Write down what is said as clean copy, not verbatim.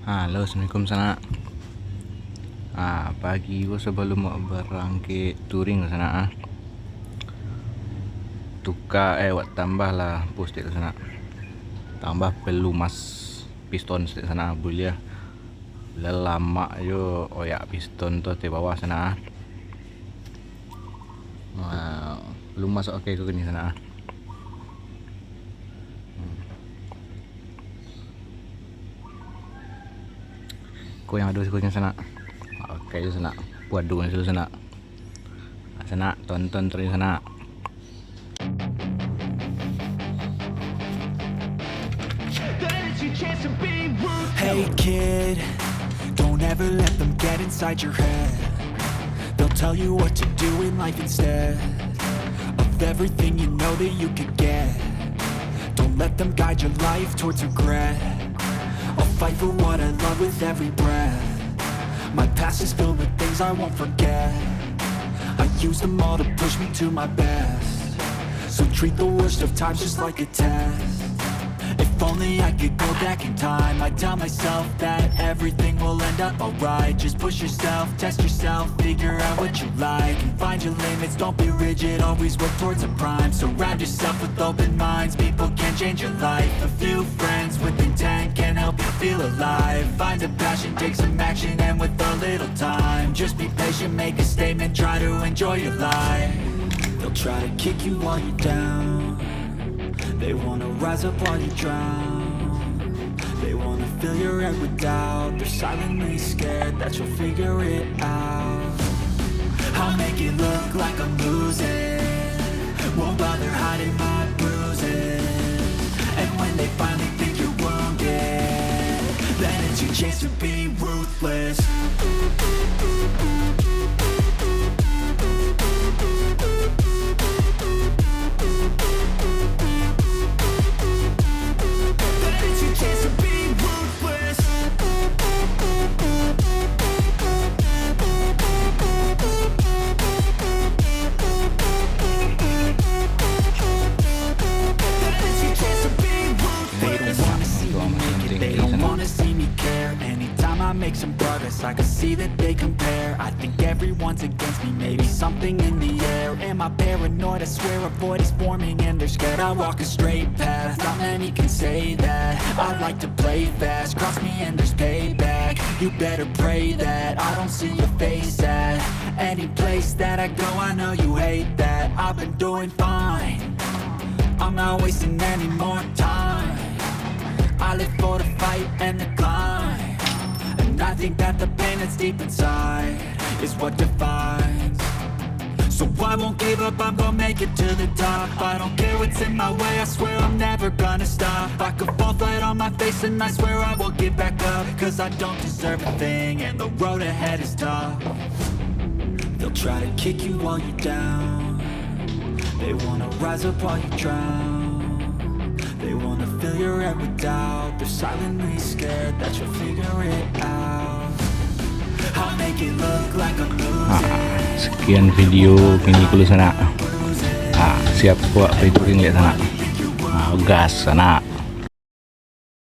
Halo, assalamualaikum sana. Pagi gua sebelum mau berangkat touring sana. Wak tambah lah post di sana. Tambah pelumas piston di sana boleh. Lama yo oyak piston tu di bawah sana. Pelumas oke ke ni sana. Kau yang ada sekolah sana. Oke sana. Buat dulu sana. Sana tonton terus sana. Hey kid, don't ever let them get inside your head. They'll tell you what to do in life instead of everything you know that you could get. Don't let them guide your life towards regret. I'll fight for what I love with every breath. My past is filled with things I won't forget. I use them all to push me to my best. So treat the worst of times just like a test. If only I could go back in time, I'd tell myself that everything will end up alright. Just push yourself, test yourself, figure out what you like, and find your limits, don't be rigid, always work towards a prime. Surround yourself with open minds, people can change your life. A few friends with intent can help you feel alive. Find a passion, take some action, and with a little time, just be patient, make a statement, try to enjoy your life. They'll try to kick you while you're down. They wanna rise up while you drown. They wanna fill your head with doubt. They're silently scared that you'll figure it out. I'll make it look like I'm losing, won't bother hiding my bruises. And when they finally think you're wounded, then it's your chance to be ruthless. Make some progress, I can see that they compare. I think everyone's against me, maybe something in the air. Am I paranoid? I swear a void is forming and they're scared. I walk a straight path, not many can say that. I like to play fast, cross me and there's payback. You better pray that I don't see your face at any place that I go. I know you hate that. I've been doing fine, I'm not wasting any more time. I live for the fight and the climb. I think that the pain that's deep inside is what defines. So I won't give up, I'm gonna make it to the top. I don't care what's in my way, I swear I'm never gonna stop. I could fall flat on my face and I swear I will get back up. Cause I don't deserve a thing and the road ahead is tough. They'll try to kick you while you're down. They wanna rise up while you drown. They wanna fill your head with doubt. They're silently scared that you'll figure it out. I'll make it look like I'm losing. Sekian video kini kulo sana. Siap buat touring lihat sana. Gas sana.